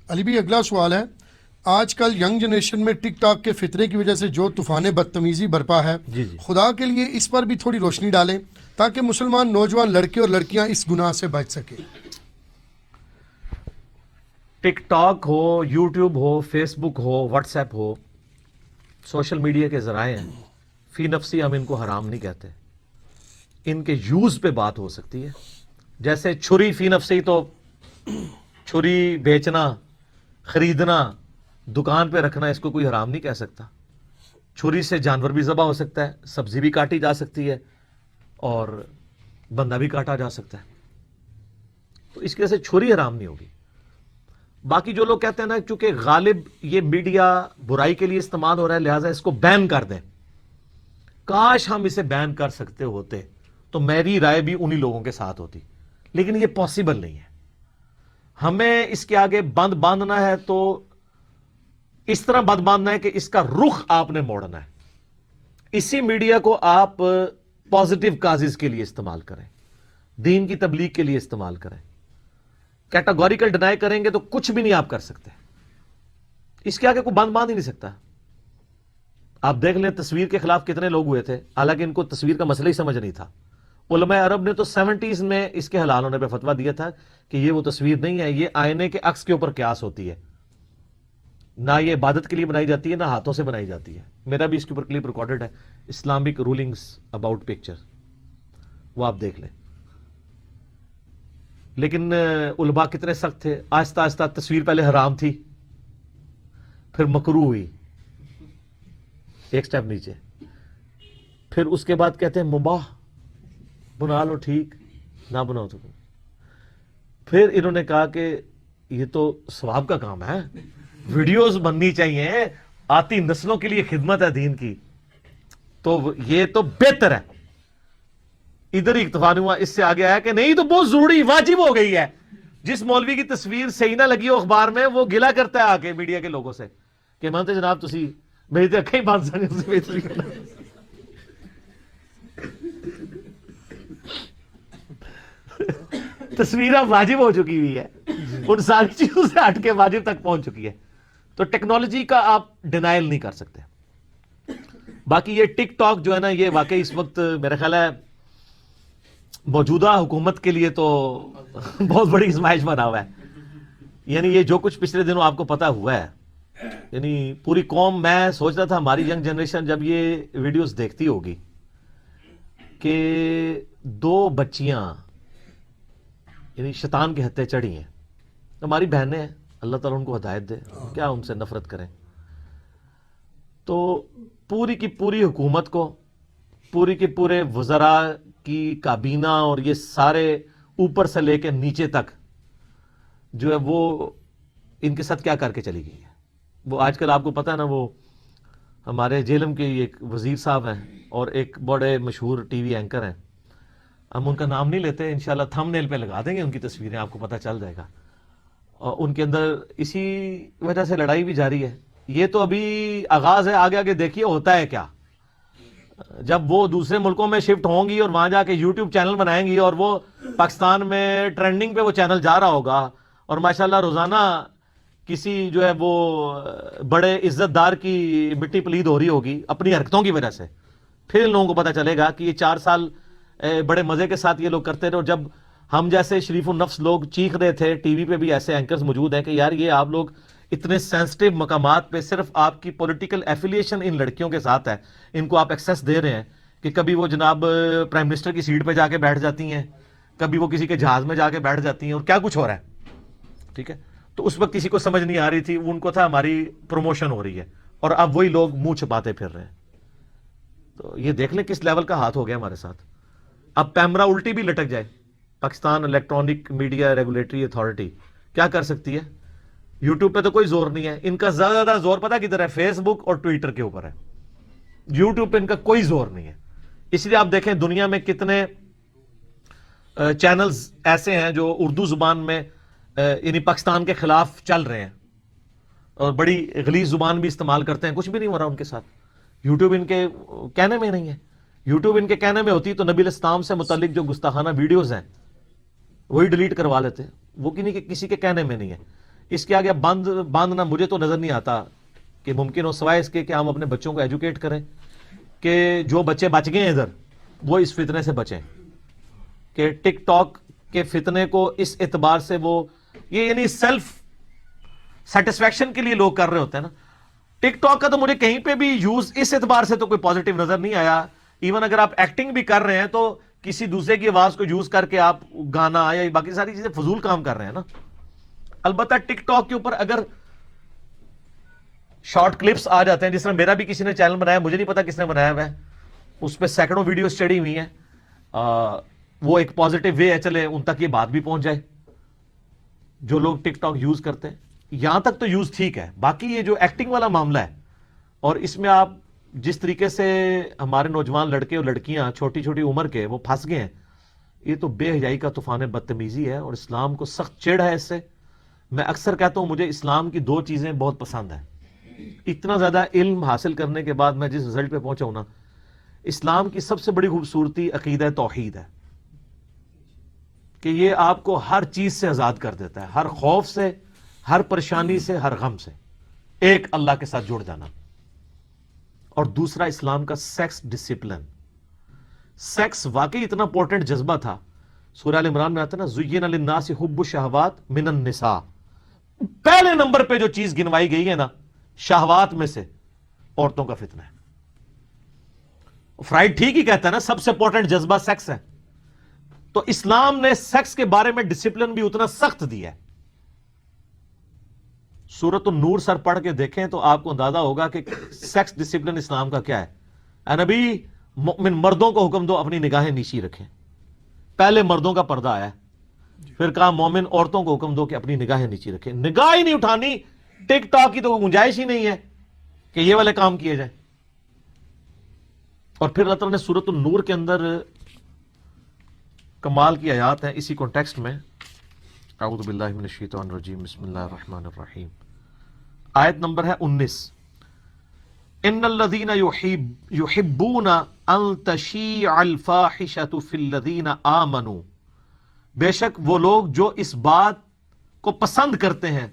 علی بھی اگلا سوال ہے، آج کل ینگ جنریشن میں ٹک ٹاک کے فطرے کی وجہ سے جو طوفان بدتمیزی برپا ہے، جی جی خدا کے لیے اس پر بھی تھوڑی روشنی ڈالیں تاکہ مسلمان نوجوان لڑکے اور لڑکیاں اس گناہ سے بچ سکیں۔ ٹک ٹاک ہو، یوٹیوب ہو، فیس بک ہو، واٹس ایپ ہو، سوشل میڈیا کے ذرائع ہیں، فی نفسی ہم ان کو حرام نہیں کہتے، ان کے یوز پہ بات ہو سکتی ہے۔ جیسے چھری فی نفسی، تو چھری بیچنا، خریدنا، دکان پہ رکھنا، اس کو کوئی حرام نہیں کہہ سکتا۔ چھری سے جانور بھی ذبح ہو سکتا ہے، سبزی بھی کاٹی جا سکتی ہے، اور بندہ بھی کاٹا جا سکتا ہے، تو اس کی وجہ سے چھری حرام نہیں ہوگی۔ باقی جو لوگ کہتے ہیں نا چونکہ غالب یہ میڈیا برائی کے لیے استعمال ہو رہا ہے لہٰذا اس کو بین کر دیں، کاش ہم اسے بین کر سکتے ہوتے تو میری رائے بھی انہی لوگوں کے ساتھ ہوتی، لیکن یہ پاسبل نہیں ہے۔ ہمیں اس کے آگے بند باندھنا ہے تو اس طرح بند باندھنا ہے کہ اس کا رخ آپ نے موڑنا ہے۔ اسی میڈیا کو آپ پازیٹیو کازز کے لیے استعمال کریں، دین کی تبلیغ کے لیے استعمال کریں۔ کیٹاگوریکل ڈینائی کریں گے تو کچھ بھی نہیں آپ کر سکتے، اس کے آگے کوئی بند باندھ ہی نہیں سکتا۔ آپ دیکھ لیں تصویر کے خلاف کتنے لوگ ہوئے تھے، حالانکہ ان کو تصویر کا مسئلہ ہی سمجھ نہیں تھا۔ علماء عرب نے تو 70s میں اس کے حلال ہونے پہ فتویٰ دیا تھا کہ یہ وہ تصویر نہیں ہے، یہ آئینے کے عکس کے اوپر قیاس ہوتی ہے، نہ یہ عبادت کے لیے بنائی جاتی ہے، نہ ہاتھوں سے بنائی جاتی ہے۔ میرا بھی اس کے اوپر کلپ ریکارڈڈ ہے، اسلامک رولنگز اباؤٹ پکچر، وہ آپ دیکھ لیں۔ لیکن علماء کتنے سخت تھے، آہستہ آہستہ تصویر پہلے حرام تھی، پھر مکروہ ہوئی، ایک سٹیپ نیچے، پھر اس کے بعد کہتے ہیں مباح، بنا لو ٹھیک، نہ بناؤ تو۔ پھر انہوں نے کہا کہ یہ تو ثواب کا کام ہے، ویڈیوز بننی چاہیے، آتی نسلوں کے لیے خدمت ہے دین کی، تو یہ تو بہتر ہے۔ ادھر ہی اکتفا نہیں ہوا، اس سے آگے آیا کہ نہیں تو بہت ضروری واجب ہو گئی ہے۔ جس مولوی کی تصویر صحیح نہ لگی ہو اخبار میں، وہ گلا کرتا ہے آ کے میڈیا کے لوگوں سے کہ مانتے جناب تسی میری تو اکھیں بند سن۔ تصویر اب واجب ہو چکی ہوئی ہے، ان ساری چیزوں سے ہٹ کے واجب تک پہنچ چکی ہے، تو ٹیکنالوجی کا آپ ڈینائل نہیں کر سکتے۔ باقی یہ ٹک ٹاک جو ہے نا، یہ واقعی اس وقت میرا خیال ہے موجودہ حکومت کے لیے تو بہت بڑی آزمائش بنا ہوا ہے۔ یعنی یہ جو کچھ پچھلے دنوں آپ کو پتا ہوا ہے، یعنی پوری قوم، میں سوچ رہا تھا ہماری ینگ جنریشن جب یہ ویڈیوز دیکھتی ہوگی کہ 2 بچیاں یعنی شیطان کے ہتھے چڑھی ہیں، ہماری بہنیں ہیں، اللہ تعالیٰ ان کو ہدایت دے، کیا ان سے نفرت کریں۔ تو پوری کی پوری حکومت کو، پوری کے پورے وزراء کی کابینہ اور یہ سارے اوپر سے لے کے نیچے تک جو ہے وہ ان کے ساتھ کیا کر کے چلی گئی ہے۔ وہ آج کل آپ کو پتہ ہے نا، وہ ہمارے جیلم کے ایک وزیر صاحب ہیں اور ایک بڑے مشہور ٹی وی اینکر ہیں، ہم ان کا نام نہیں لیتے، انشاءاللہ تھم نیل پہ لگا دیں گے ان کی تصویریں، آپ کو پتہ چل جائے گا۔ اور ان کے اندر اسی وجہ سے لڑائی بھی جاری ہے۔ یہ تو ابھی آغاز ہے، آگے آگے دیکھیے ہوتا ہے کیا۔ جب وہ دوسرے ملکوں میں شفٹ ہوں گی اور وہاں جا کے یوٹیوب چینل بنائیں گی اور وہ پاکستان میں ٹرینڈنگ پہ وہ چینل جا رہا ہوگا، اور ماشاءاللہ روزانہ کسی جو ہے وہ بڑے عزت دار کی مٹی پلید ہو رہی ہوگی اپنی حرکتوں کی وجہ سے، پھر لوگوں کو پتہ چلے گا کہ یہ 4 سال بڑے مزے کے ساتھ یہ لوگ کرتے رہے، اور جب ہم جیسے شریف النفس لوگ چیخ رہے تھے، ٹی وی پہ بھی ایسے اینکرز موجود ہیں کہ یار یہ آپ لوگ اتنے سینسٹیو مقامات پہ صرف آپ کی پولیٹیکل ایفیلیشن ان لڑکیوں کے ساتھ ہے، ان کو آپ ایکسیس دے رہے ہیں کہ کبھی وہ جناب پرائم منسٹر کی سیٹ پہ جا کے بیٹھ جاتی ہیں، کبھی وہ کسی کے جہاز میں جا کے بیٹھ جاتی ہیں، اور کیا کچھ ہو رہا ہے، ٹھیک ہے۔ تو اس وقت کسی کو سمجھ نہیں آ رہی تھی، ان کو تھا ہماری پروموشن ہو رہی ہے، اور اب وہی لوگ منہ چھپاتے پھر رہے ہیں۔ تو یہ دیکھ لیں کس لیول کا ہاتھ ہو گیا ہمارے ساتھ۔ اب پیمرا الٹی بھی لٹک جائے، Pakistan electronic media regulatory authority کیا کر سکتی ہے؟ یوٹیوب پہ تو کوئی زور نہیں ہے، ان کا زیادہ زور پتہ کدھر ہے؟ فیس بک اور ٹویٹر کے اوپر ہے، یوٹیوب پہ ان کا کوئی زور نہیں ہے۔ اس لیے آپ دیکھیں دنیا میں کتنے چینلز ایسے ہیں جو اردو زبان میں یعنی پاکستان کے خلاف چل رہے ہیں اور بڑی غلیظ زبان بھی استعمال کرتے ہیں، کچھ بھی نہیں ہو رہا ان کے ساتھ۔ یوٹیوب ان کے کہنے میں نہیں ہے، یوٹیوب ان کے کہنے میں ہوتی تو نبی علیہ السلام سے متعلق جو گستاخانہ ویڈیوز ہیں وہی ڈیلیٹ کروا لیتے، وہ کسی کے کہنے میں نہیں ہے۔ اس کے آگے باندھنا مجھے تو نظر نہیں آتا کہ ممکن ہو، سوائے اس کے کہ ہم اپنے بچوں کو ایجوکیٹ کریں کہ جو بچے بچ گئے ہیں ادھر وہ اس فتنے سے بچیں، کہ ٹک ٹاک کے فتنے کو اس اعتبار سے وہ یہ یعنی سیلف سیٹسفیکشن کے لیے لوگ کر رہے ہوتے ہیں نا. ٹک ٹاک کا تو مجھے کہیں پہ بھی یوز اس اعتبار سے تو کوئی پازیٹیو نظر نہیں آیا. ایون اگر آپ ایکٹنگ بھی کر رہے ہیں تو کسی دوسرے کی آواز کو یوز کر کے آپ گانا یا باقی ساری چیزیں فضول کام کر رہے ہیں نا. البتہ ٹک ٹاک کے اوپر اگر شارٹ کلپس آ جاتے ہیں، جس طرح میرا بھی کسی نے چینل بنایا، مجھے نہیں پتا کس نے بنایا ہوا ہے، اس پہ سینکڑوں ویڈیوز چڑھی ہوئی ہیں، وہ ایک پازیٹیو وے ہے، چلے ان تک یہ بات بھی پہنچ جائے جو لوگ ٹک ٹاک یوز کرتے ہیں. یہاں تک تو یوز ٹھیک ہے. باقی یہ جو ایکٹنگ والا معاملہ ہے اور اس میں آپ جس طریقے سے ہمارے نوجوان لڑکے اور لڑکیاں چھوٹی چھوٹی عمر کے وہ پھنس گئے ہیں، یہ تو بے حیائی کا طوفان بدتمیزی ہے اور اسلام کو سخت چڑ ہے اس سے. میں اکثر کہتا ہوں مجھے اسلام کی دو چیزیں بہت پسند ہیں. اتنا زیادہ علم حاصل کرنے کے بعد میں جس رزلٹ پہ پہنچا ہوں نا، اسلام کی سب سے بڑی خوبصورتی عقیدہ توحید ہے کہ یہ آپ کو ہر چیز سے آزاد کر دیتا ہے، ہر خوف سے، ہر پریشانی سے، ہر غم سے، ایک اللہ کے ساتھ جڑ جانا. اور دوسرا اسلام کا سیکس ڈسپلن. سیکس واقعی اتنا امپورٹنٹ جذبہ تھا. سورہ ال عمران میں آتا ہے نا، زُیِّنَ لِلنَّاسِ حُبُّ الشَّهَوَاتِ مِنَ النِّسَاءِ. پہلے نمبر پہ جو چیز گنوائی گئی ہے نا شہوات میں سے، عورتوں کا فتنہ ہے. فرائڈ ٹھیک ہی کہتا ہے نا سب سے امپورٹنٹ جذبہ سیکس ہے. تو اسلام نے سیکس کے بارے میں ڈسپلن بھی اتنا سخت دیا ہے. سورۃ النور سر پڑھ کے دیکھیں تو آپ کو اندازہ ہوگا کہ سیکس ڈسپلن اسلام کا کیا ہے. اے نبی، مومن مردوں کو حکم دو اپنی نگاہیں نیچی رکھیں. پہلے مردوں کا پردہ آیا ہے، پھر کہا مومن عورتوں کو حکم دو کہ اپنی نگاہیں نیچی رکھیں. نگاہ ہی نہیں اٹھانی، ٹک ٹاک کی تو گنجائش ہی نہیں ہے کہ یہ والے کام کیے جائیں. اور پھر اللہ تعالیٰ نے سورۃ النور کے اندر کمال کی آیات ہیں اسی کانٹیکسٹ میں. اعوذ باللہ من الشیطان الرجیم، بسم اللہ الرحمن الرحیم. آیت نمبر ہے 19. ان الذین یحبون ان تشیع الفاحشۃ فی الذین آمنوا. بے شک وہ لوگ جو اس بات کو پسند کرتے ہیں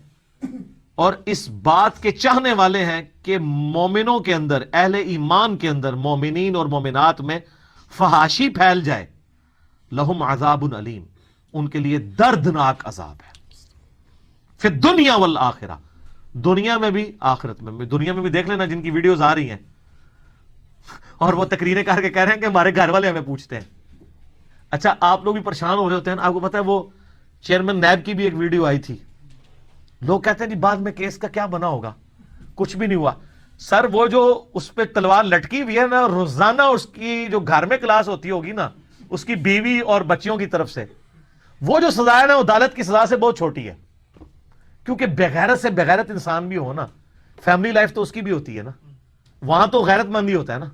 اور اس بات کے چاہنے والے ہیں کہ مومنوں کے اندر، اہل ایمان کے اندر، مومنین اور مومنات میں فحاشی پھیل جائے، لہم عذاب علیم، ان کے لیے دردناک عذاب ہے. فی الدنیا والآخرہ، دنیا میں بھی آخرت میں بھی. دنیا میں بھی دیکھ لینا جن کی ویڈیوز آ رہی ہیں اور وہ تقریریں کر کے کہہ رہے ہیں کہ ہمارے گھر والے ہمیں پوچھتے ہیں. اچھا آپ لوگ بھی پریشان ہو رہے ہوتے ہیں. آپ کو پتا ہے وہ چیئرمین نیب کی بھی ایک ویڈیو آئی تھی، لوگ کہتے ہیں جی بعد میں کیس کا کیا بنا ہوگا. کچھ بھی نہیں ہوا سر. وہ جو اس پہ تلوار لٹکی ہوئی ہے نا، روزانہ اس کی جو گھر میں کلاس ہوتی ہوگی نا اس کی بیوی اور بچیوں کی طرف سے، وہ جو سزا ہے نا عدالت کی سزا سے بہت چھوٹی ہے. کیونکہ بغیرت سے بغیرت انسان بھی ہو نا، فیملی لائف تو اس کی بھی ہوتی ہے نا، وہاں تو غیرت مند ہی ہوتا ہے نا.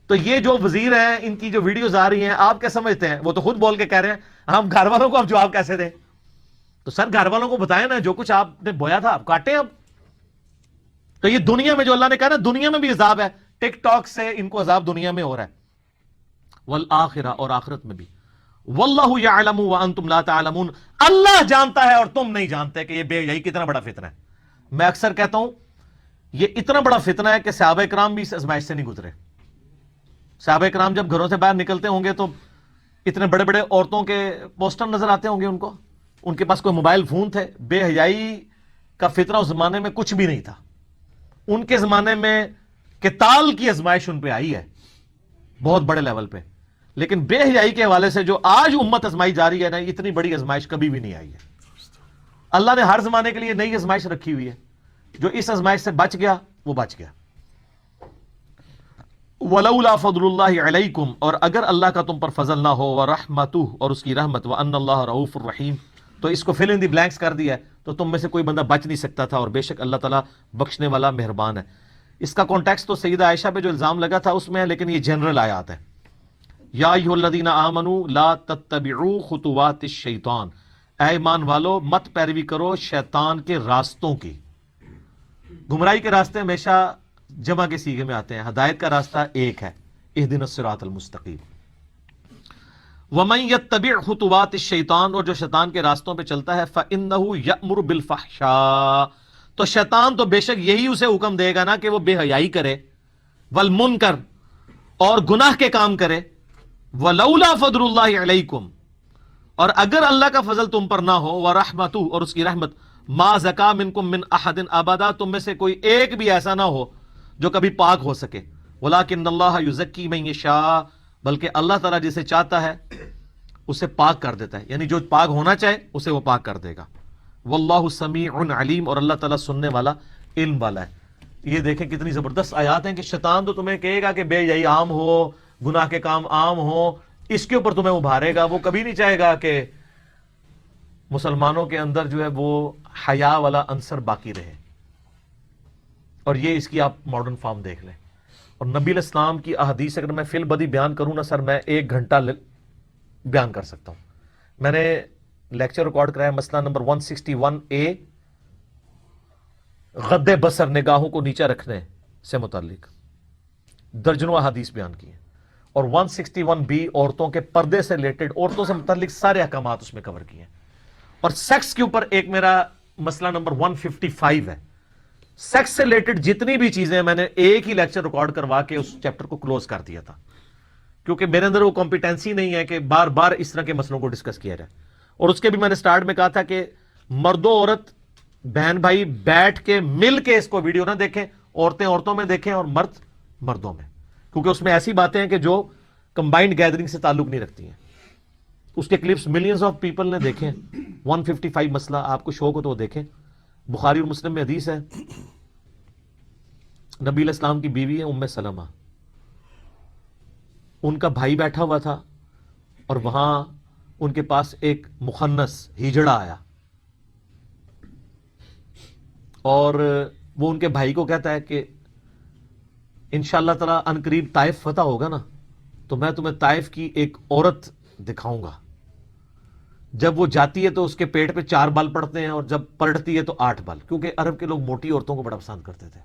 تو یہ جو وزیر ہیں ان کی جو ویڈیوز آ رہی ہیں آپ کیا سمجھتے ہیں؟ وہ تو خود بول کے کہہ رہے ہیں ہم گھر والوں کو اب جواب کیسے دیں. تو سر گھر والوں کو بتائیں نا، جو کچھ آپ نے بویا تھا آپ کاٹیں اب. تو یہ دنیا میں جو اللہ نے کہا نا دنیا میں بھی عذاب ہے، ٹک ٹاک سے ان کو عذاب دنیا میں ہو رہا ہے، والآخرہ اور آخرت میں بھی. واللہ یعلم وانتم لا تعلمون، اللہ جانتا ہے اور تم نہیں جانتے کہ یہ بے حیائی کتنا بڑا فتنہ ہے. میں اکثر کہتا ہوں یہ اتنا بڑا فتنہ ہے کہ صحابہ کرام بھی اس آزمائش سے نہیں گزرے. صحابہ کرام جب گھروں سے باہر نکلتے ہوں گے تو اتنے بڑے بڑے عورتوں کے پوسٹر نظر آتے ہوں گے ان کو. ان کے پاس کوئی موبائل فون تھے. بے حیائی کا فتنہ اس زمانے میں کچھ بھی نہیں تھا. ان کے زمانے میں قتال کی آزمائش ان پہ آئی ہے بہت بڑے لیول پہ، لیکن بے حیائی کے حوالے سے جو آج امت آزمائی جا رہی ہے نا، اتنی بڑی آزمائش کبھی بھی نہیں آئی ہے. اللہ نے ہر زمانے کے لیے نئی آزمائش رکھی ہوئی ہے. جو اس آزمائش سے بچ گیا وہ بچ گیا. وَلَوْلَا فَضْلُ اللَّهِ عَلَيْكُمْ، اور اگر اللہ کا تم پر فضل نہ ہو، وَرَحْمَتُهُ، اور اس کی رحمت، وَأَنَّ اللَّهَ رَؤُوفٌ رَحِيمٌ، تو اس کو فل ان دی بلینکس کر دیا ہے، تو تم میں سے کوئی بندہ بچ نہیں سکتا تھا، اور بے شک اللہ تعالیٰ بخشنے والا مہربان ہے. اس کا کانٹیکسٹ تو سیدہ عائشہ پہ جو الزام لگا تھا اس میں ہے، لیکن یہ جنرل آیات ہے. یا ایھا الذین آمنوا لا تتبعوا خطوات الشیطان، اے ایمان والو مت پیروی کرو شیطان کے راستوں کی. گمراہی کے راستے ہمیشہ جمع کے صیغے میں آتے ہیں، ہدایت کا راستہ ایک ہے، اہدنا الصراط المستقیم. وَمَن يَتَّبِعْ خُطُوَاتِ الشَّيْطَانِ، اور جو شیطان کے راستوں پہ چلتا ہے، فَإِنَّهُ يَأْمُرُ بِالْفَحْشَاءِ، تو شیطان تو بے شک یہی اسے حکم دے گا نا کہ وہ بے حیائی کرے، والمنکر، اور گناہ کے کام کرے، وَلَوْلَا فَضْلُ اللَّهِ عَلَيْكُمْ، اور اگر اللہ کا فضل تم پر نہ ہو، وَرَحْمَتُهُ، اور اس کی رحمت، مَا زَكَا مِنْكُمْ مِنْ أَحَدٍ أَبَدًا، تم میں سے کوئی ایک بھی ایسا نہ ہو جو کبھی پاک ہو سکے، وَلَكِنَّ اللَّهَ يُزَكِّي مَن يَشَاءُ، بلکہ اللہ تعالیٰ جسے چاہتا ہے اسے پاک کر دیتا ہے، یعنی جو پاک ہونا چاہے اسے وہ پاک کر دے گا۔ واللہ سمیع علیم، اور اللہ تعالیٰ سننے والا، علم والا ہے۔ یہ دیکھیں کتنی زبردست آیات ہیں کہ شیطان تو تمہیں کہے گا کہ بے حیائی عام ہو، گناہ کے کام عام ہو، اس کے اوپر تمہیں ابھارے گا۔ وہ کبھی نہیں چاہے گا کہ مسلمانوں کے اندر جو ہے وہ حیا والا عنصر باقی رہے، اور یہ اس کی آپ ماڈرن فارم دیکھ لیں۔ اور نبی علیہ السلام کی احادیث اگر میں فی البدی بیان کروں نا سر، میں 1 گھنٹہ بیان کر سکتا ہوں۔ میں نے لیکچر ریکارڈ کرایا مسئلہ نمبر 161A، غد بصر، نگاہوں کو نیچے رکھنے سے متعلق درجنوں احادیث بیان کی ہیں، اور 161B، عورتوں کے پردے سے ریلیٹڈ، عورتوں سے متعلق سارے احکامات اس میں کور کیے ہیں، اور سیکس کے اوپر ایک میرا مسئلہ نمبر 155 ہے۔ سیکس سے ریلیٹڈ جتنی بھی چیزیں ہیں میں نے ایک ہی لیکچر ریکارڈ کروا کے اس چیپٹر کو کلوز کر دیا تھا، کیونکہ میرے اندر وہ کمپیٹنسی نہیں ہے کہ بار بار اس طرح کے مسئلوں کو ڈسکس کیا جائے۔ اور اس کے بھی میں نے سٹارٹ میں کہا تھا کہ مرد و عورت، بہن بھائی بیٹھ کے مل کے اس کو ویڈیو نہ دیکھیں، عورتیں عورتوں میں دیکھیں اور مرد مردوں میں، کیونکہ اس میں ایسی باتیں ہیں کہ جو کمبائنڈ گیدرنگ سے تعلق نہیں رکھتی ہیں۔ اس کے کلپس ملینز آف پیپل نے دیکھیں۔ 155 مسئلہ آپ کو شوق ہو تو وہ دیکھیں، بخاری اور مسلم میں حدیث ہے۔ نبی علیہ السلام کی بیوی ہے ام سلمہ، ان کا بھائی بیٹھا ہوا تھا، اور وہاں ان کے پاس ایک مخنث ہجڑا آیا، اور وہ ان کے بھائی کو کہتا ہے کہ انشاءاللہ تعالیٰ ان قریب طائف فتح ہوگا نا، تو میں تمہیں طائف کی ایک عورت دکھاؤں گا، جب وہ جاتی ہے تو اس کے پیٹ پہ 4 بال پڑتے ہیں، اور جب پلٹتی ہے تو 8 بال، کیونکہ عرب کے لوگ موٹی عورتوں کو بڑا پسند کرتے تھے۔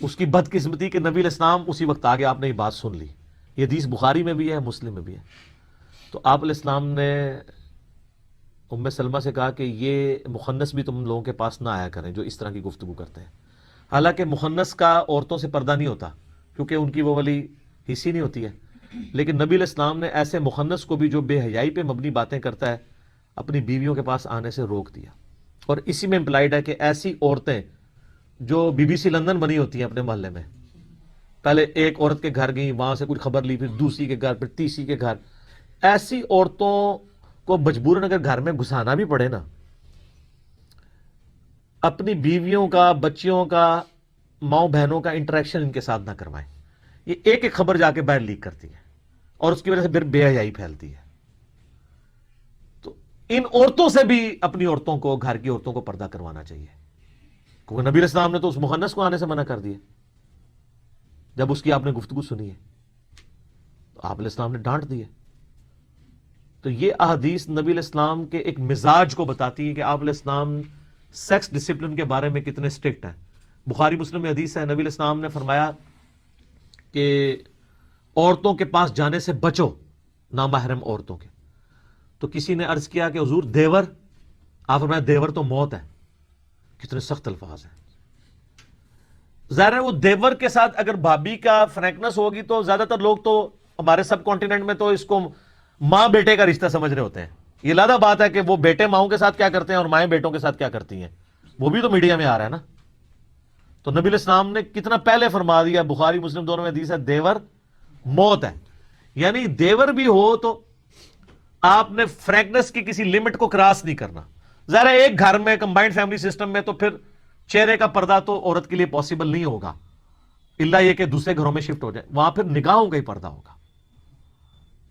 اس کی بدقسمتی کہ نبی علیہ السلام اسی وقت آگے، آپ نے یہ بات سن لی۔ یہ حدیث بخاری میں بھی ہے، مسلم میں بھی ہے۔ تو آپ علیہ السلام نے ام سلمہ سے کہا کہ یہ مخنث بھی تم لوگوں کے پاس نہ آیا کریں جو اس طرح کی گفتگو کرتے ہیں۔ حالانکہ مخنث کا عورتوں سے پردہ نہیں ہوتا، کیونکہ ان کی وہ والی حصی نہیں ہوتی ہے، لیکن نبی علیہ السلام نے ایسے مخنث کو بھی جو بے حیائی پہ مبنی باتیں کرتا ہے اپنی بیویوں کے پاس آنے سے روک دیا۔ اور اسی میں امپلائڈ ہے کہ ایسی عورتیں جو BBC لندن بنی ہوتی ہیں اپنے محلے میں، پہلے ایک عورت کے گھر گئی، وہاں سے کچھ خبر لی، پھر دوسری کے گھر، پھر تیسری کے گھر، ایسی عورتوں کو مجبوراً اگر گھر میں گھسانا بھی پڑے نا، اپنی بیویوں کا، بچیوں کا، ماؤں بہنوں کا انٹریکشن ان کے ساتھ نہ کروائیں۔ یہ ایک ایک خبر جا کے باہر لیک کرتی ہے، اور اس کی وجہ سے پھر بے حیائی پھیلتی ہے۔ تو ان عورتوں سے بھی اپنی عورتوں کو، گھر کی عورتوں کو پردہ کروانا چاہیے، کیونکہ نبی علیہ السلام نے تو اس مخنث کو آنے سے منع کر دیا جب اس کی آپ نے گفتگو سنی ہے، تو آپ علیہ السلام نے ڈانٹ دی ہے۔ تو یہ احادیث نبی علیہ السلام کے ایک مزاج کو بتاتی ہے کہ آپ علیہ السلام سیکس ڈسپلن کے بارے میں کتنے اسٹرکٹ ہیں۔ بخاری مسلم میں حدیث ہے، نبی علیہ السلام نے فرمایا کہ عورتوں کے پاس جانے سے بچو، نامحرم عورتوں کے۔ تو کسی نے عرض کیا کہ حضور دیور؟ آپ فرمایا دیور تو موت ہے۔ کتنے سخت الفاظ ہیں۔ ظاہر ہے وہ دیور کے ساتھ اگر بھابھی کا فرینکنس ہوگی تو زیادہ تر لوگ تو ہمارے سب کانٹیننٹ میں تو اس کو ماں بیٹے کا رشتہ سمجھ رہے ہوتے ہیں۔ یہ علیحدہ بات ہے کہ وہ بیٹے ماؤں کے ساتھ کیا کرتے ہیں اور مائیں بیٹوں کے ساتھ کیا کرتی ہیں، وہ بھی تو میڈیا میں آ رہا ہے نا۔ تو نبی علیہ السلام نے کتنا پہلے فرما دیا، بخاری مسلم دونوں میں حدیث ہے، دیور موت ہے۔ یعنی دیور بھی ہو تو آپ نے فرینکنس کی کسی لمٹ کو کراس نہیں کرنا۔ ظاہر ہے ایک گھر میں کمبائنڈ فیملی سسٹم میں تو پھر چہرے کا پردہ تو عورت کے لیے پاسبل نہیں ہوگا، الا یہ کہ دوسرے گھروں میں شفٹ ہو جائے، وہاں پھر نگاہوں کا ہی پردہ ہوگا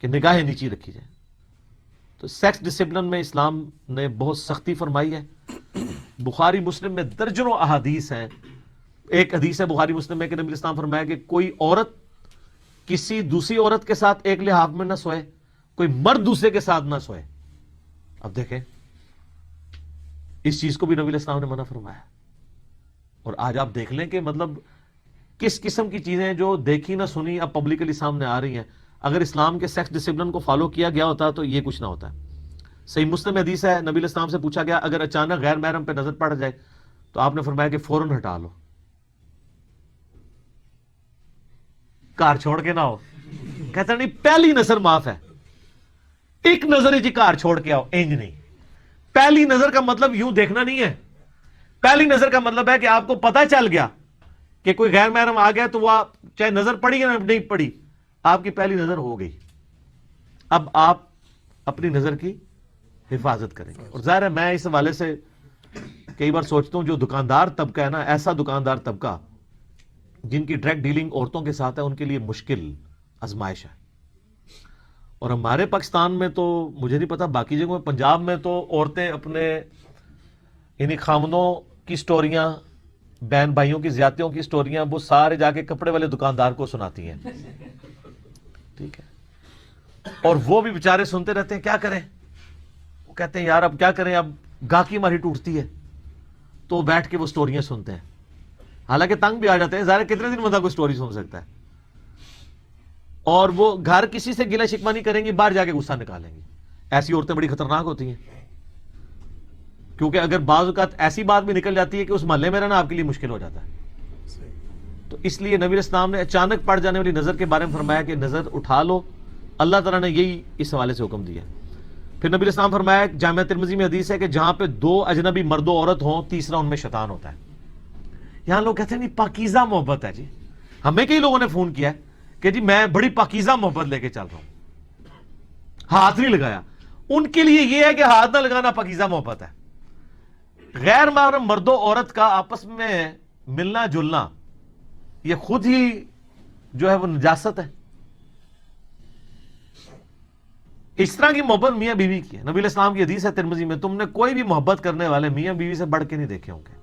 کہ نگاہیں نیچی رکھی جائیں۔ تو سیکس ڈسپلن میں اسلام نے بہت سختی فرمائی ہے۔ بخاری مسلم میں درجنوں احادیث ہیں۔ ایک حدیث ہے بخاری مسلم میں کہ نبی اسلام فرمایا کہ کوئی عورت کسی دوسری عورت کے ساتھ ایک لحاف میں نہ سوئے، کوئی مرد دوسرے کے ساتھ نہ سوئے۔ اب دیکھیں اس چیز کو بھی نبی علیہ السلام نے منع فرمایا۔ اور آج آپ دیکھ لیں کہ مطلب کس قسم کی چیزیں جو دیکھی نہ سنی اب پبلکلی سامنے آ رہی ہیں۔ اگر اسلام کے سیکس ڈسپلن کو فالو کیا گیا ہوتا تو یہ کچھ نہ ہوتا ہے. صحیح مسلم حدیث ہے, نبی علیہ السلام سے پوچھا گیا اگر اچانک غیر محرم پہ نظر پڑ جائے تو آپ نے فرمایا کہ فوراً ہٹا لو, کار چھوڑ کے نہ ہو. کہتا نہیں پہلی نظر معاف ہے, ایک نظر جی کار چھوڑ کے آؤ, انج نہیں. پہلی نظر کا مطلب یوں دیکھنا نہیں ہے. پہلی نظر کا مطلب ہے کہ آپ کو پتہ چل گیا کہ کوئی غیر محرم آ گیا تو وہ چاہے نظر پڑی یا نہیں پڑی, آپ کی پہلی نظر ہو گئی. اب آپ اپنی نظر کی حفاظت کریں گے. اور ظاہر ہے میں اس حوالے سے کئی بار سوچتا ہوں جو دکاندار طبقہ ہے نا, ایسا دکاندار طبقہ جن کی ڈائریکٹ ڈیلنگ عورتوں کے ساتھ ہے, ان کے لیے مشکل آزمائش ہے. اور ہمارے پاکستان میں تو مجھے نہیں پتا, باقی جگہوں میں, پنجاب میں تو عورتیں اپنے یعنی خامدوں کی سٹوریاں, بہن بھائیوں کی زیادتیوں کی سٹوریاں وہ سارے جا کے کپڑے والے دکاندار کو سناتی ہیں. ٹھیک ہے, اور وہ بھی بیچارے سنتے رہتے ہیں, کیا کریں. وہ کہتے ہیں یار اب کیا کریں, اب گاہکی ہماری ٹوٹتی ہے, تو بیٹھ کے وہ سٹوریاں سنتے ہیں. حالانکہ تنگ بھی آ جاتے ہیں, ظاہر کتنے دن بندہ کوئی سٹوری سن سکتا ہے. اور وہ گھر کسی سے گلہ شکوہ نہیں کریں گی, باہر جا کے غصہ نکالیں گی. ایسی عورتیں بڑی خطرناک ہوتی ہیں, کیونکہ اگر بعض اوقات ایسی بات بھی نکل جاتی ہے کہ اس محلے میں رہنا آپ کے لیے مشکل ہو جاتا ہے. تو اس لیے نبی علیہ السلام نے اچانک پڑ جانے والی نظر کے بارے میں فرمایا کہ نظر اٹھا لو. اللہ تعالیٰ نے یہی اس حوالے سے حکم دیا. پھر نبی علیہ السلام فرمایا, جامعہ ترمذی میں حدیث ہے کہ جہاں پہ دو اجنبی مرد و عورت ہوں, تیسرا ان میں شیطان ہوتا ہے. یہاں لوگ کہتے ہیں نہیں پاکیزہ محبت ہے جی. ہمیں کئی لوگوں نے فون کیا ہے کہ جی میں بڑی پاکیزہ محبت لے کے چل رہا ہوں, ہاتھ نہیں لگایا. ان کے لیے یہ ہے کہ ہاتھ نہ لگانا پاکیزہ محبت ہے. غیر محرم مرد و عورت کا آپس میں ملنا جلنا یہ خود ہی جو ہے وہ نجاست ہے. اس طرح کی محبت میاں بیوی کی ہے. نبی علیہ السلام کی حدیث ہے ترمذی میں, تم نے کوئی بھی محبت کرنے والے میاں بیوی سے بڑھ کے نہیں دیکھے ہوں گے.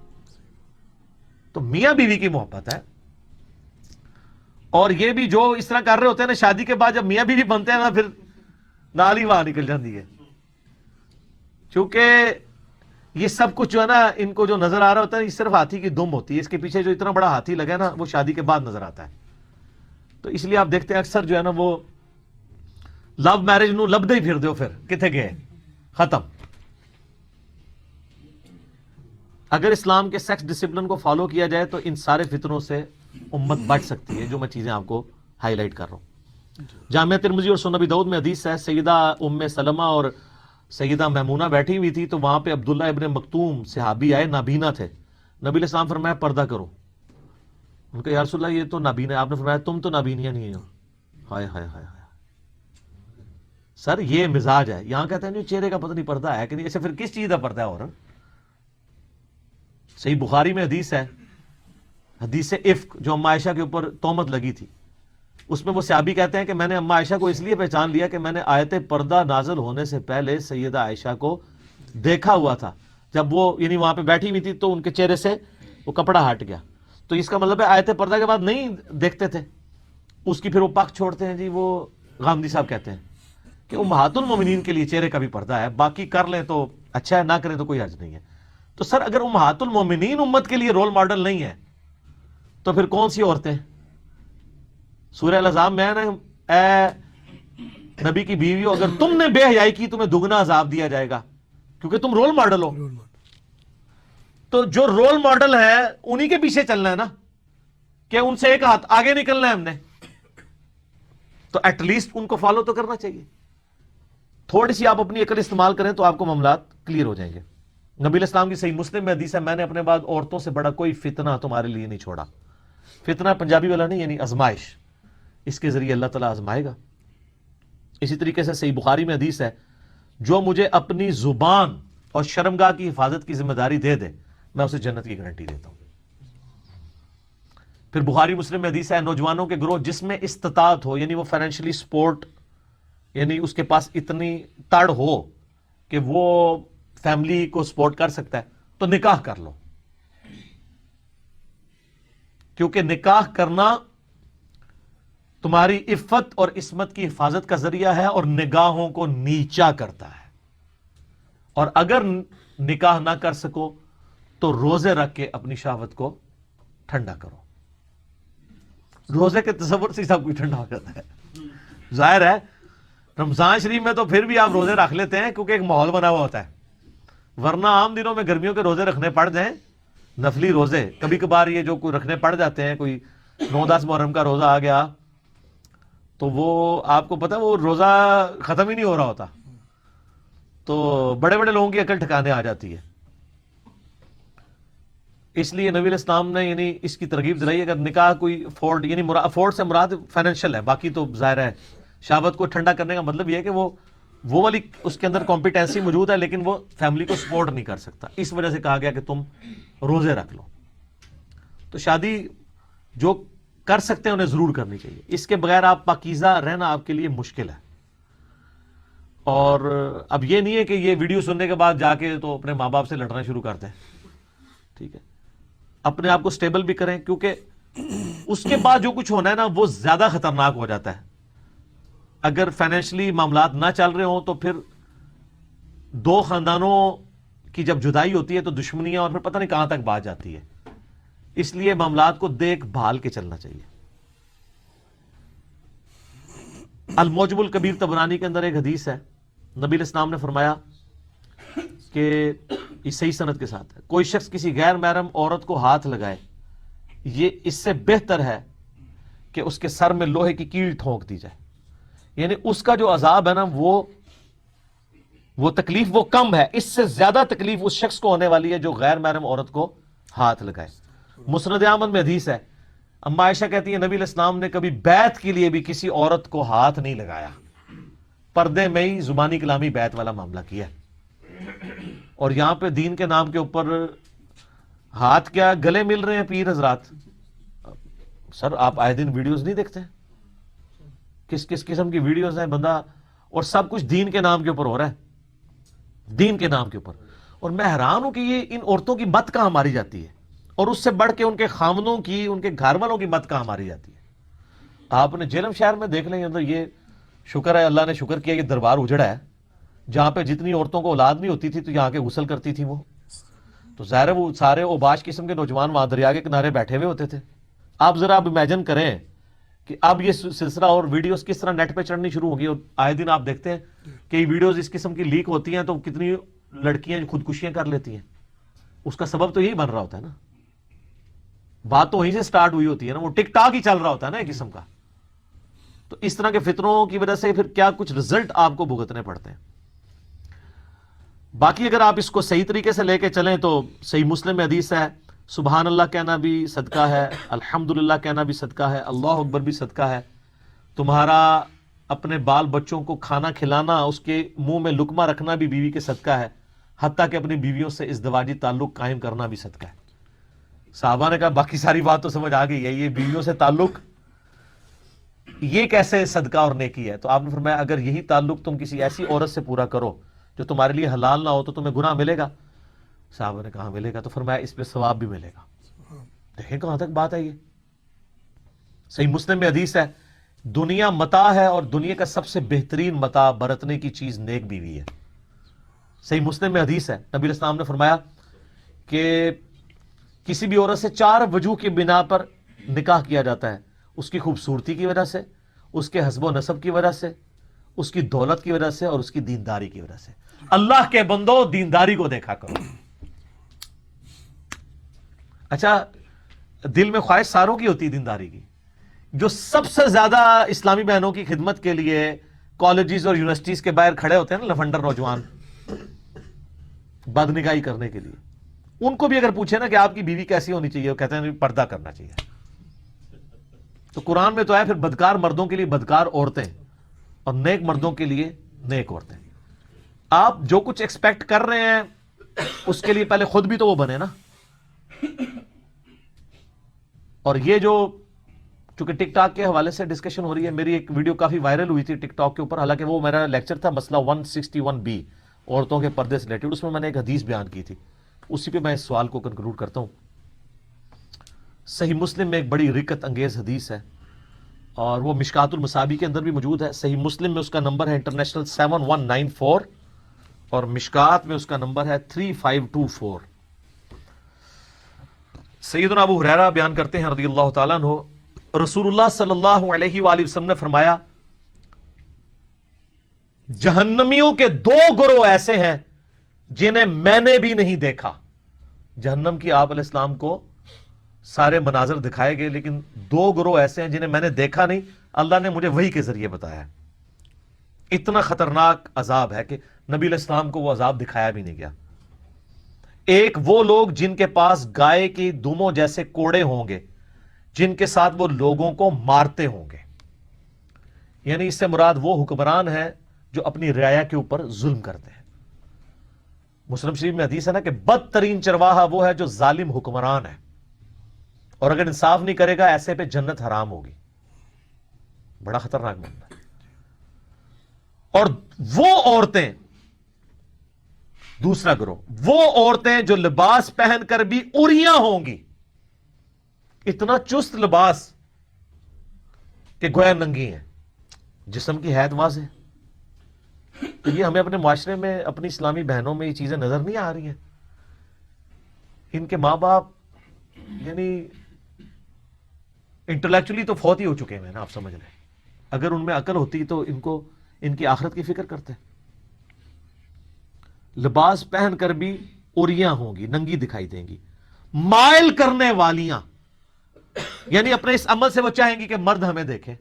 تو میاں بیوی کی محبت ہے. اور یہ بھی جو اس طرح کر رہے ہوتے ہیں نا, شادی کے بعد جب میاں بیوی بنتے ہیں نا, پھر نال ہی وہاں نکل جاتی ہے. چونکہ یہ سب کچھ جو ہے نا, ان کو جو نظر آ رہا ہوتا ہے یہ صرف ہاتھی کی دم ہوتی ہے. اس کے پیچھے جو اتنا بڑا ہاتھی لگا ہے نا, وہ شادی کے بعد نظر آتا ہے. تو اس لیے آپ دیکھتے ہیں اکثر جو ہے نا وہ لو میرج نو لبدے ہی پھر دیو, پھر کتنے گئے, ختم. اگر اسلام کے سیکس ڈسپلن کو فالو کیا جائے تو ان سارے فتنوں سے امت بچ سکتی ہے, جو میں چیزیں آپ کو ہائی لائٹ کر رہا ہوں. جامعہ ترمذی اور سنن ابی داؤد میں حدیث ہے, سیدہ ام سلمہ اور سیدہ میمونہ بیٹھی ہوئی تھی, تو وہاں پہ عبداللہ ابن مکتوم صحابی آئے, نابینا تھے. نبی علیہ السلام فرمایا پردہ کرو. ان کا یا رسول اللہ یہ تو نابینا ہے. آپ نے فرمایا تم تو نابینیاں نہیں ہو. ہائے ہائے ہائے ہائے سر, یہ مزاج ہے. یہاں کہتے ہیں نہیں چہرے کا پتہ نہیں پردہ ہے کہ نہیں, ایسے پھر کس چیز کا پردہ ہے. اور صحیح بخاری میں حدیث ہے, حدیث افک جو اما عائشہ کے اوپر تہمت لگی تھی, اس میں وہ صحابی کہتے ہیں کہ میں نے اما عائشہ کو اس لیے پہچان لیا کہ میں نے آیت پردہ نازل ہونے سے پہلے سیدہ عائشہ کو دیکھا ہوا تھا. جب وہ یعنی وہاں پہ بیٹھی ہوئی تھی تو ان کے چہرے سے وہ کپڑا ہٹ گیا. تو اس کا مطلب ہے آیت پردہ کے بعد نہیں دیکھتے تھے. اس کی پھر وہ پک چھوڑتے ہیں جی. وہ غامدی صاحب کہتے ہیں کہ امہات المومنین کے لیے چہرے کا بھی پردہ ہے, باقی کر لیں تو اچھا ہے, نہ کریں تو کوئی حرج نہیں ہے. تو سر اگر امہات المومنین امت کے لیے رول ماڈل نہیں ہے تو پھر کون سی عورتیں. سورہ الاحزاب میں ہے نا, اے نبی کی بیویوں اگر تم نے بے حیائی کی تمہیں دگنا عذاب دیا جائے گا, کیونکہ تم رول ماڈل ہو. تو جو رول ماڈل ہے انہی کے پیچھے چلنا ہے نا, کہ ان سے ایک ہاتھ آگے نکلنا ہے ہم نے, تو ایٹ لیسٹ ان کو فالو تو کرنا چاہیے. تھوڑی سی آپ اپنی عقل استعمال کریں تو آپ کو معاملات کلیئر ہو جائیں گے. نبی علیہ السلام کی صحیح مسلم میں حدیث ہے, میں نے اپنے بعد عورتوں سے بڑا کوئی فتنہ تمہارے لیے نہیں چھوڑا. فتنہ پنجابی والا نہیں, یعنی آزمائش, اس کے ذریعے اللہ تعالیٰ آزمائے گا. اسی طریقے سے صحیح بخاری میں حدیث ہے, جو مجھے اپنی زبان اور شرمگاہ کی حفاظت کی ذمہ داری دے دے میں اسے جنت کی گارنٹی دیتا ہوں. پھر بخاری مسلم میں حدیث ہے, نوجوانوں کے گروہ جس میں استطاعت ہو, یعنی وہ فائنینشلی سپورٹ, یعنی اس کے پاس اتنی تڑ ہو کہ وہ فیملی کو سپورٹ کر سکتا ہے, تو نکاح کر لو. کیونکہ نکاح کرنا تمہاری عفت اور عصمت کی حفاظت کا ذریعہ ہے اور نگاہوں کو نیچا کرتا ہے. اور اگر نکاح نہ کر سکو تو روزے رکھ کے اپنی شہوت کو ٹھنڈا کرو. روزے کے تصور سے سب کچھ ٹھنڈا ہو جاتا ہے. ظاہر ہے رمضان شریف میں تو پھر بھی آپ روزے رکھ لیتے ہیں کیونکہ ایک ماحول بنا ہوا ہوتا ہے، ورنہ عام دنوں میں گرمیوں کے روزے رکھنے پڑ جائیں، نفلی روزے کبھی کبھار یہ جو کوئی رکھنے پڑ جاتے ہیں، کوئی 9-10 محرم کا روزہ آ گیا تو وہ آپ کو پتہ وہ روزہ ختم ہی نہیں ہو رہا ہوتا، تو بڑے بڑے لوگوں کی عقل ٹھکانے آ جاتی ہے۔ اس لیے نبی علیہ السلام نے یعنی اس کی ترغیب دلائی، اگر نکاح کوئی افورڈ، یعنی افورڈ سے مراد فائنینشیل ہے، باقی تو ظاہر ہے شہوت کو ٹھنڈا کرنے کا مطلب یہ ہے کہ وہ والی اس کے اندر کمپیٹنسی موجود ہے لیکن وہ فیملی کو سپورٹ نہیں کر سکتا، اس وجہ سے کہا گیا کہ تم روزے رکھ لو۔ تو شادی جو کر سکتے ہیں انہیں ضرور کرنی چاہیے، اس کے بغیر آپ پاکیزہ رہنا آپ کے لیے مشکل ہے۔ اور اب یہ نہیں ہے کہ یہ ویڈیو سننے کے بعد جا کے تو اپنے ماں باپ سے لڑنا شروع کر دیں، ٹھیک ہے، اپنے آپ کو سٹیبل بھی کریں، کیونکہ اس کے بعد جو کچھ ہونا ہے نا وہ زیادہ خطرناک ہو جاتا ہے۔ اگر فائنینشلی معاملات نہ چل رہے ہوں تو پھر دو خاندانوں کی جب جدائی ہوتی ہے تو دشمنیاں اور پھر پتہ نہیں کہاں تک بات جاتی ہے، اس لیے معاملات کو دیکھ بھال کے چلنا چاہیے۔ الموجب الکبیر طبرانی کے اندر ایک حدیث ہے، نبی علیہ السلام نے فرمایا کہ یہ صحیح سند کے ساتھ ہے، کوئی شخص کسی غیر محرم عورت کو ہاتھ لگائے یہ اس سے بہتر ہے کہ اس کے سر میں لوہے کی کیل ٹھونک دی جائے، یعنی اس کا جو عذاب ہے نا وہ تکلیف وہ کم ہے، اس سے زیادہ تکلیف اس شخص کو ہونے والی ہے جو غیر محرم عورت کو ہاتھ لگائے۔ مسند احمد میں حدیث ہے، اما عائشہ کہتی ہیں نبی علیہ السلام نے کبھی بیعت کے لیے بھی کسی عورت کو ہاتھ نہیں لگایا، پردے میں ہی زبانی کلامی بیعت والا معاملہ کیا۔ اور یہاں پہ دین کے نام کے اوپر ہاتھ کیا گلے مل رہے ہیں پیر حضرات؟ سر آپ آئے دن ویڈیوز نہیں دیکھتے؟ کس کس قسم کی ویڈیوز ہیں بندہ، اور سب کچھ دین کے نام کے اوپر ہو رہا ہے، دین کے نام کے اوپر۔ اور میں حیران ہوں کہ یہ ان عورتوں کی مت کہاں ماری جاتی ہے، اور اس سے بڑھ کے ان کے خامدوں کی، ان کے گھر والوں کی مت کہاں ماری جاتی ہے۔ آپ نے جہلم شہر میں دیکھ لیں، اندر یہ شکر ہے اللہ نے شکر کیا یہ دربار اجڑا ہے، جہاں پہ جتنی عورتوں کو اولاد نہیں ہوتی تھی تو یہاں کے غسل کرتی تھی وہ، تو ظاہر ہے وہ سارے اوباش قسم کے نوجوان وہاں دریا کے کنارے بیٹھے ہوئے ہوتے تھے۔ آپ ذرا اب امیجن کریں کہ اب یہ سلسلہ اور ویڈیوز کس طرح نیٹ پہ چڑھنی شروع ہوگی، اور آئے دن آپ دیکھتے ہیں کہ یہ ویڈیوز اس قسم کی لیک ہوتی ہیں تو کتنی لڑکیاں خودکشیاں کر لیتی ہیں۔ اس کا سبب تو یہی بن رہا ہوتا ہے نا، بات تو وہیں سے سٹارٹ ہوئی ہوتی ہے نا، وہ ٹک ٹاک ہی چل رہا ہوتا ہے نا ایک قسم کا۔ تو اس طرح کے فتنوں کی وجہ سے پھر کیا کچھ رزلٹ آپ کو بھگتنے پڑتے ہیں۔ باقی اگر آپ اس کو صحیح طریقے سے لے کے چلیں تو صحیح مسلم میں حدیث ہے، سبحان اللہ کہنا بھی صدقہ ہے، الحمدللہ کہنا بھی صدقہ ہے، اللہ اکبر بھی صدقہ ہے، تمہارا اپنے بال بچوں کو کھانا کھلانا، اس کے منہ میں لقمہ رکھنا بھی بیوی کے صدقہ ہے، حتیٰ کہ اپنی بیویوں سے ازدواجی تعلق قائم کرنا بھی صدقہ ہے۔ صحابہ نے کہا باقی ساری بات تو سمجھ آ گئی ہے، یہ بیویوں سے تعلق یہ کیسے صدقہ اور نیکی ہے؟ تو آپ نے فرمایا اگر یہی تعلق تم کسی ایسی عورت سے پورا کرو جو تمہارے لیے حلال نہ ہو تو تمہیں گناہ ملے گا؟ صحابہ نے کہا ملے گا، تو فرمایا اس پہ ثواب بھی ملے گا۔ دیکھیں کہاں تک بات ہے یہ۔ صحیح مسلم میں حدیث ہے، دنیا متاع ہے اور دنیا کا سب سے بہترین متاع برتنے کی چیز نیک بیوی ہے۔ صحیح مسلم میں حدیث ہے، نبی علیہ السلام نے فرمایا کہ کسی بھی عورت سے 4 وجوہ کی بنا پر نکاح کیا جاتا ہے، اس کی خوبصورتی کی وجہ سے، اس کے حسب و نسب کی وجہ سے، اس کی دولت کی وجہ سے، اور اس کی دینداری کی وجہ سے۔ اللہ کے بندو دینداری کو دیکھا کرو۔ اچھا دل میں خواہش ساروں کی ہوتی ہے دینداری کی، جو سب سے زیادہ اسلامی بہنوں کی خدمت کے لیے کالجز اور یونیورسٹیز کے باہر کھڑے ہوتے ہیں نا لفنڈر نوجوان بد نگاہی کرنے کے لیے، ان کو بھی اگر پوچھے نا کہ آپ کی بیوی کیسی ہونی چاہیے، وہ کہتے ہیں پردہ کرنا چاہیے۔ تو قرآن میں تو ہے پھر بدکار مردوں کے لیے بدکار عورتیں اور نیک مردوں کے لیے نیک عورتیں۔ آپ جو کچھ ایکسپیکٹ کر رہے ہیں اس کے لیے پہلے خود بھی تو وہ بنے نا۔ اور یہ جو چونکہ ٹک ٹاک کے حوالے سے ڈسکشن ہو رہی ہے، میری ایک ویڈیو کافی وائرل ہوئی تھی ٹک ٹاک کے اوپر، حالانکہ وہ میرا لیکچر تھا مسئلہ 161B عورتوں کے پردے سے ریلیٹڈ، اس میں میں نے ایک حدیث بیان کی تھی، اسی پہ میں اس سوال کو کنکلوڈ کرتا ہوں۔ صحیح مسلم میں ایک بڑی رکت انگیز حدیث ہے، اور وہ مشکات المصابی کے اندر بھی موجود ہے۔ صحیح مسلم میں اس کا نمبر ہے انٹرنیشنل 7194، اور مشکات میں اس کا نمبر ہے 3524۔ سیدنا ابو ہریرہ بیان کرتے ہیں رضی اللہ تعالیٰ عنہ، رسول اللہ صلی اللہ علیہ وآلہ وسلم نے فرمایا جہنمیوں کے دو گروہ ایسے ہیں جنہیں میں نے بھی نہیں دیکھا. جہنم کی آپ علیہ السلام کو سارے مناظر دکھائے گئے, لیکن دو گروہ ایسے ہیں جنہیں میں نے دیکھا نہیں, اللہ نے مجھے وحی کے ذریعے بتایا. اتنا خطرناک عذاب ہے کہ نبی علیہ السلام کو وہ عذاب دکھایا بھی نہیں گیا. ایک وہ لوگ جن کے پاس گائے کی دموں جیسے کوڑے ہوں گے, جن کے ساتھ وہ لوگوں کو مارتے ہوں گے. یعنی اس سے مراد وہ حکمران ہے جو اپنی رعایا کے اوپر ظلم کرتے ہیں. مسلم شریف میں حدیث ہے نا کہ بدترین چرواہا وہ ہے جو ظالم حکمران ہے, اور اگر انصاف نہیں کرے گا ایسے پہ جنت حرام ہوگی. بڑا خطرناک معاملہ ہے. اور وہ عورتیں, دوسرا گروہ, وہ عورتیں جو لباس پہن کر بھی اریاں ہوں گی, اتنا چست لباس کہ گویا ننگی ہیں, جسم کی حید واضح. تو یہ ہمیں اپنے معاشرے میں, اپنی اسلامی بہنوں میں یہ چیزیں نظر نہیں آ رہی ہیں. ان کے ماں باپ یعنی انٹلیکچولی تو فوت ہی ہو چکے ہیں نا, آپ سمجھ لیں. اگر ان میں عقل ہوتی تو ان کی آخرت کی فکر کرتے. لباس پہن کر بھی اریاں ہوں گی, ننگی دکھائی دیں گی. مائل کرنے والیاں, یعنی اپنے اس عمل سے وہ چاہیں گی کہ مرد ہمیں دیکھے.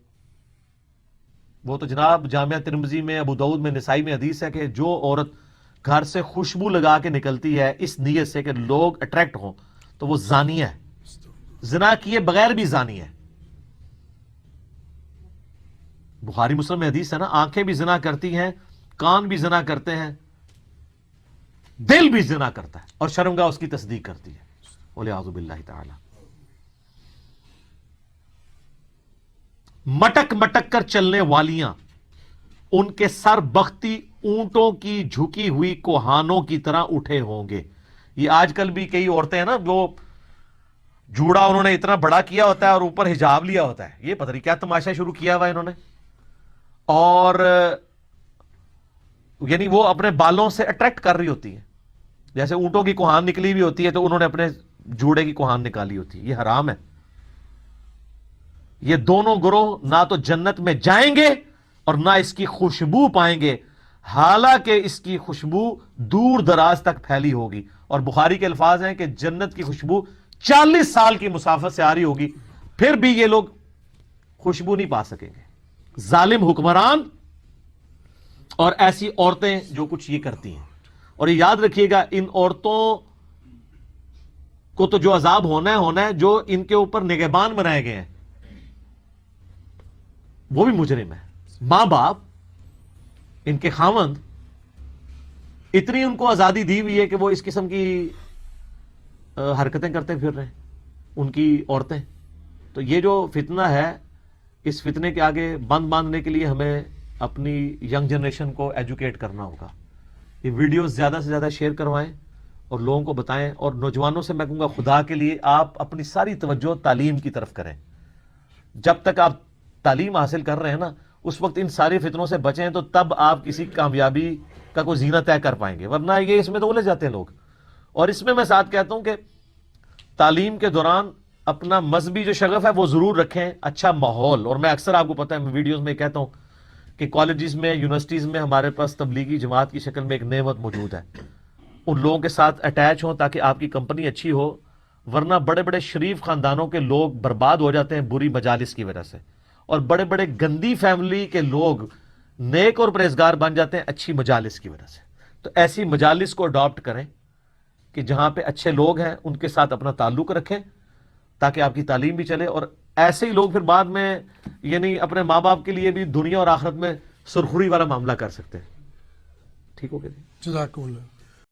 وہ تو جناب جامعہ ترمذی میں, ابو داؤد میں, نسائی میں حدیث ہے کہ جو عورت گھر سے خوشبو لگا کے نکلتی ہے اس نیت سے کہ لوگ اٹریکٹ ہوں, تو وہ زانیہ ہے. زنا کیے بغیر بھی زانی ہے. بخاری مسلم میں حدیث ہے نا, آنکھیں بھی زنا کرتی ہیں, کان بھی زنا کرتے ہیں, دل بھی زنا کرتا ہے, اور شرمگاہ اس کی تصدیق کرتی ہے. وَلِعَوْذُ بِاللَّهِ تعالی. مٹک مٹک کر چلنے والیاں, ان کے سر بختی اونٹوں کی جھکی ہوئی کوہانوں کی طرح اٹھے ہوں گے. یہ آج کل بھی کئی عورتیں ہیں نا, جو جوڑا انہوں نے اتنا بڑا کیا ہوتا ہے اور اوپر حجاب لیا ہوتا ہے. یہ پتہ نہیں کیا تماشا شروع کیا ہوا انہوں نے. اور یعنی وہ اپنے بالوں سے اٹریکٹ کر رہی ہوتی ہے. جیسے اونٹوں کی کوہان نکلی ہوئی ہوتی ہے تو انہوں نے اپنے جوڑے کی کوہان نکالی ہوتی ہے. یہ حرام ہے. یہ دونوں گروہ نہ تو جنت میں جائیں گے اور نہ اس کی خوشبو پائیں گے, حالانکہ اس کی خوشبو دور دراز تک پھیلی ہوگی. اور بخاری کے الفاظ ہیں کہ جنت کی خوشبو 40 سال کی مسافت سے آ رہی ہوگی, پھر بھی یہ لوگ خوشبو نہیں پا سکیں گے. ظالم حکمران اور ایسی عورتیں جو کچھ یہ کرتی ہیں. اور یہ یاد رکھیے گا, ان عورتوں کو تو جو عذاب ہونا ہے, جو ان کے اوپر نگہبان بنائے گئے ہیں وہ بھی مجرم ہے. ماں باپ, ان کے خاوند, اتنی ان کو آزادی دی ہوئی ہے کہ وہ اس قسم کی حرکتیں کرتے پھر رہے ہیں, ان کی عورتیں. تو یہ جو فتنہ ہے, اس فتنے کے آگے بند باندھنے کے لیے ہمیں اپنی ینگ جنریشن کو ایجوکیٹ کرنا ہوگا. یہ ویڈیوز زیادہ سے زیادہ شیئر کروائیں اور لوگوں کو بتائیں. اور نوجوانوں سے میں کہوں گا, خدا کے لیے آپ اپنی ساری توجہ تعلیم کی طرف کریں. جب تک آپ تعلیم حاصل کر رہے ہیں نا, اس وقت ان سارے فتنوں سے بچیں, تو تب آپ کسی کامیابی کا کوئی زینہ طے کر پائیں گے. ورنہ یہ اس میں تو الجھ جاتے ہیں لوگ. اور اس میں ساتھ کہتا ہوں کہ تعلیم کے دوران اپنا مذہبی جو شغف ہے وہ ضرور رکھیں, اچھا ماحول. اور میں اکثر آپ کو پتہ ہے, میں ویڈیوز میں کہتا ہوں کہ کالجز میں, یونیورسٹیز میں ہمارے پاس تبلیغی جماعت کی شکل میں ایک نعمت موجود ہے. ان لوگوں کے ساتھ اٹیچ ہوں تاکہ آپ کی کمپنی اچھی ہو. ورنہ بڑے بڑے شریف خاندانوں کے لوگ برباد ہو جاتے ہیں بری مجالس کی وجہ سے, اور بڑے بڑے گندی فیملی کے لوگ نیک اور پرہیزگار بن جاتے ہیں اچھی مجالس کی وجہ سے. تو ایسی مجالس کو اڈاپٹ کریں کہ جہاں پہ اچھے لوگ ہیں, ان کے ساتھ اپنا تعلق رکھیں تاکہ آپ کی تعلیم بھی چلے. اور ایسے ہی لوگ پھر بعد میں یعنی اپنے ماں باپ کے لیے بھی دنیا اور آخرت میں سرخری والا معاملہ کر سکتے ہیں. ٹھیک ہو گیا جی. جزاکم اللہ.